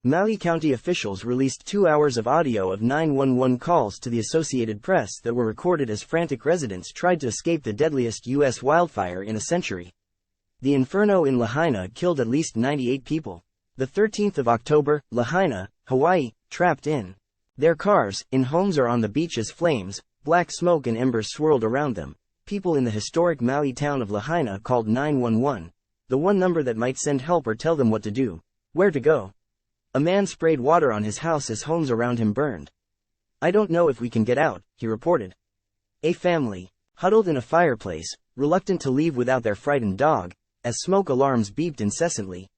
Maui County officials released 2 hours of audio of 911 calls to the Associated Press that were recorded as frantic residents tried to escape the deadliest U.S. wildfire in a century. The inferno in Lahaina killed at least 98 people. The 13th of October, Lahaina, Hawaii, trapped in their cars, in homes or on the beach as flames, black smoke and embers swirled around them. People in the historic Maui town of Lahaina called 911, the one number that might send help or tell them what to do, where to go. A man sprayed water on his house as homes around him burned. "I don't know if we can get out," he reported. A family, huddled in a fireplace, reluctant to leave without their frightened dog, as smoke alarms beeped incessantly.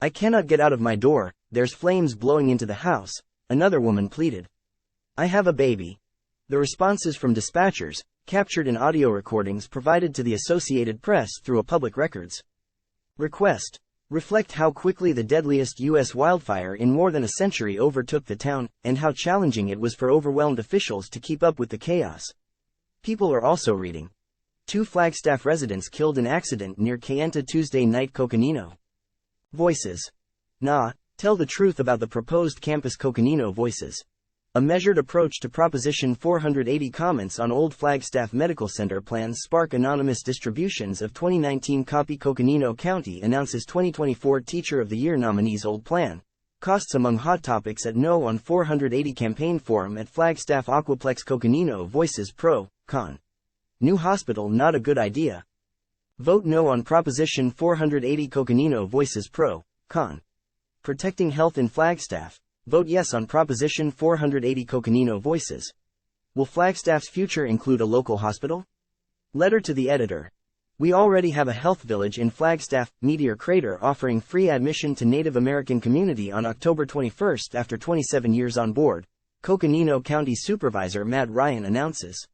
"I cannot get out of my door, there's flames blowing into the house," another woman pleaded. "I have a baby." The responses from dispatchers, captured in audio recordings provided to the Associated Press through a public records request, reflect how quickly the deadliest U.S. wildfire in more than a century overtook the town, and how challenging it was for overwhelmed officials to keep up with the chaos. People are also reading. 2 Flagstaff residents killed in accident near Kayenta Tuesday night. Coconino Voices. Nah, tell the truth about the proposed campus. Coconino Voices. A measured approach to Proposition 480. Comments on old Flagstaff Medical Center plans spark anonymous distributions of 2019 copy. Coconino County announces 2024 Teacher of the Year nominees. Old plan. Costs among hot topics at No on 480 campaign forum at Flagstaff Aquaplex. Coconino Voices. Pro, con. New hospital not a good idea. Vote no on Proposition 480. Coconino Voices. Pro, con. Protecting health in Flagstaff. Vote yes on Proposition 480. Coconino Voices. Will Flagstaff's future include a local hospital? Letter to the editor. We already have a health village in Flagstaff, Meteor Crater, offering free admission to Native American community on October 21 after 27 years on board, Coconino County Supervisor Matt Ryan announces.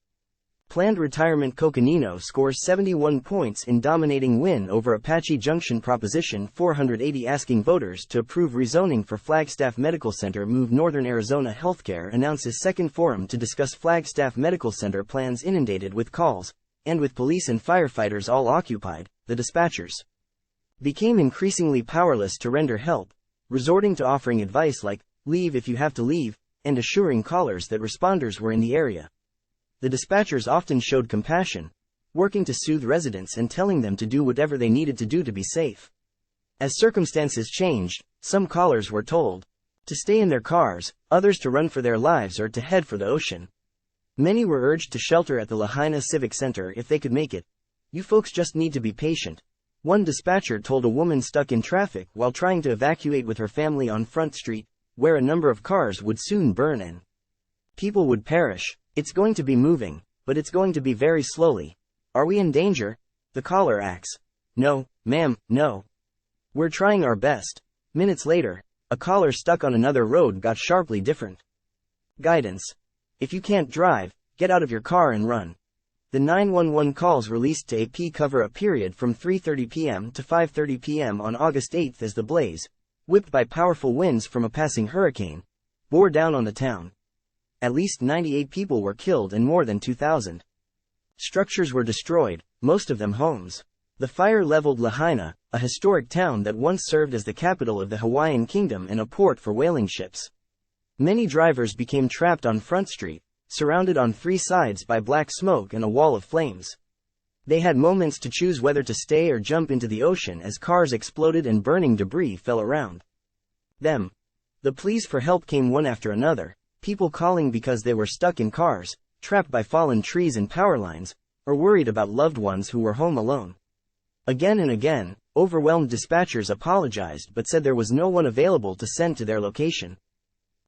Planned retirement. Coconino scores 71 points in dominating win over Apache Junction. Proposition 480 asking voters to approve rezoning for Flagstaff Medical Center move. Northern Arizona Healthcare announces second forum to discuss Flagstaff Medical Center plans. Inundated with calls, and with police and firefighters all occupied, the dispatchers became increasingly powerless to render help, resorting to offering advice like, "Leave if you have to leave," and assuring callers that responders were in the area. The dispatchers often showed compassion, working to soothe residents and telling them to do whatever they needed to do to be safe. As circumstances changed, some callers were told to stay in their cars, others to run for their lives or to head for the ocean. Many were urged to shelter at the Lahaina Civic Center if they could make it. "You folks just need to be patient," one dispatcher told a woman stuck in traffic while trying to evacuate with her family on Front Street, where a number of cars would soon burn and people would perish. "It's going to be moving, but it's going to be very slowly. Are we in danger?" the caller asks. "No, ma'am, no. We're trying our best." Minutes later, a caller stuck on another road got sharply different guidance. "If you can't drive, get out of your car and run." The 911 calls released to AP cover a period from 3:30 p.m. to 5:30 p.m. on August 8 as the blaze, whipped by powerful winds from a passing hurricane, bore down on the town. At least 98 people were killed and more than 2,000 structures were destroyed, most of them homes. The fire leveled Lahaina, a historic town that once served as the capital of the Hawaiian Kingdom and a port for whaling ships. Many drivers became trapped on Front Street, surrounded on 3 sides by black smoke and a wall of flames. They had moments to choose whether to stay or jump into the ocean as cars exploded and burning debris fell around them. The pleas for help came one after another. People calling because they were stuck in cars, trapped by fallen trees and power lines, or worried about loved ones who were home alone. Again and again, overwhelmed dispatchers apologized but said there was no one available to send to their location.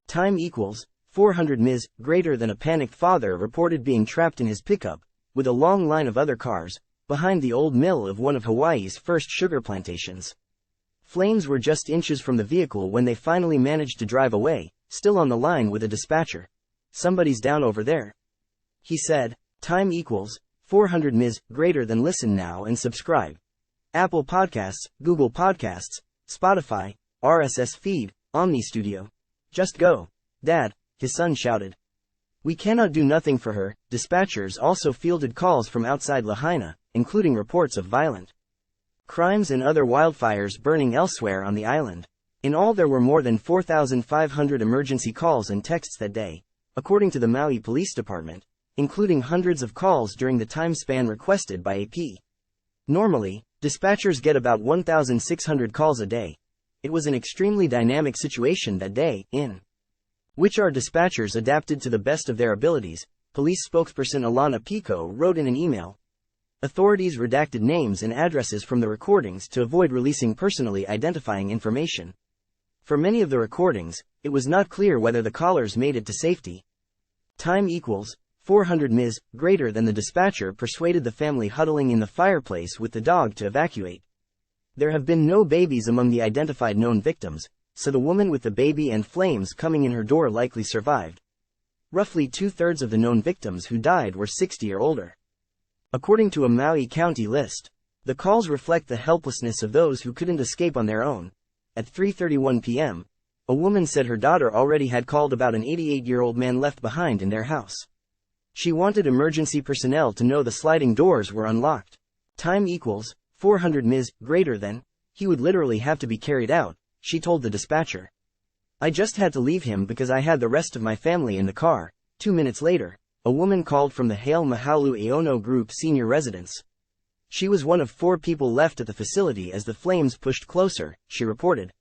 Time equals 400 ms. Greater than a panicked father reported being trapped in his pickup, with a long line of other cars, behind the old mill of one of Hawaii's first sugar plantations. Flames were just inches from the vehicle when they finally managed to drive away, still on the line with a dispatcher. "Somebody's down over there," he said. Time equals 400 ms. Greater than. Listen now and subscribe. Apple Podcasts, Google Podcasts, Spotify, RSS feed, Omni Studio. "Just go, Dad," his son shouted. "We cannot do nothing for her." Dispatchers also fielded calls from outside Lahaina, including reports of violent crimes and other wildfires burning elsewhere on the island. In all there were more than 4,500 emergency calls and texts that day, according to the Maui Police Department, including hundreds of calls during the time span requested by AP. Normally, dispatchers get about 1,600 calls a day. It was an extremely dynamic situation that day, in which our dispatchers adapted to the best of their abilities, police spokesperson Alana Pico wrote in an email. Authorities redacted names and addresses from the recordings to avoid releasing personally identifying information. For many of the recordings, it was not clear whether the callers made it to safety. Time equals 400 ms, greater than the dispatcher persuaded the family huddling in the fireplace with the dog to evacuate. There have been no babies among the identified known victims, so the woman with the baby and flames coming in her door likely survived. Roughly 2/3 of the known victims who died were 60 or older. According to a Maui County list, the calls reflect the helplessness of those who couldn't escape on their own. At 3:31 p.m., a woman said her daughter already had called about an 88-year-old man left behind in their house. She wanted emergency personnel to know the sliding doors were unlocked. Time equals 400 ms, greater than, he would literally have to be carried out, she told the dispatcher. I just had to leave him because I had the rest of my family in the car. 2 minutes later, a woman called from the Haile Mahalu Aono Group senior residence. She was one of 4 people left at the facility as the flames pushed closer, she reported.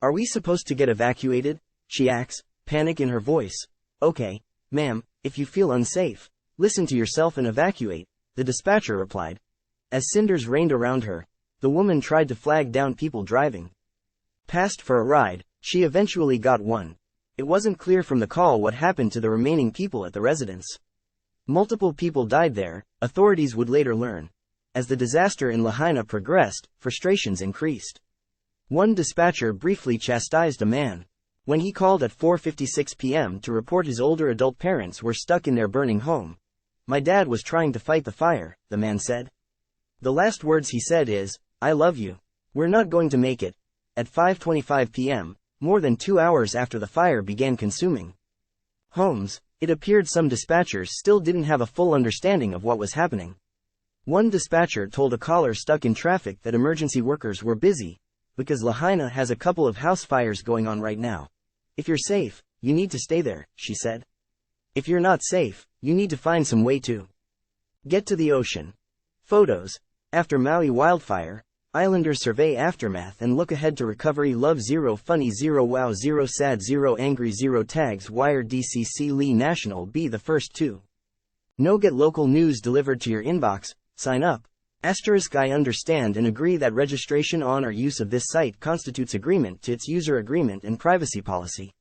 Are we supposed to get evacuated? She asks, panic in her voice. Okay, ma'am, if you feel unsafe, listen to yourself and evacuate, the dispatcher replied. As cinders rained around her, the woman tried to flag down people driving past for a ride. She eventually got one. It wasn't clear from the call what happened to the remaining people at the residence. Multiple people died there, authorities would later learn. As the disaster in Lahaina progressed, frustrations increased. One dispatcher briefly chastised a man when he called at 4:56 p.m. to report his older adult parents were stuck in their burning home. My dad was trying to fight the fire, the man said. The last words he said is, I love you. We're not going to make it. At 5:25 p.m., more than 2 hours after the fire began consuming homes, it appeared some dispatchers still didn't have a full understanding of what was happening. One dispatcher told a caller stuck in traffic that emergency workers were busy, because Lahaina has a couple of house fires going on right now. If you're safe, you need to stay there, she said. If you're not safe, you need to find some way to get to the ocean. Photos. After Maui wildfire, Islanders survey aftermath and look ahead to recovery. Love 0, funny 0, wow 0, sad 0, angry 0. Tags Wired DCC Lee National. Be the first to know. Get local news delivered to your inbox. Sign up. I understand and agree that registration on or use of this site constitutes agreement to its user agreement and privacy policy.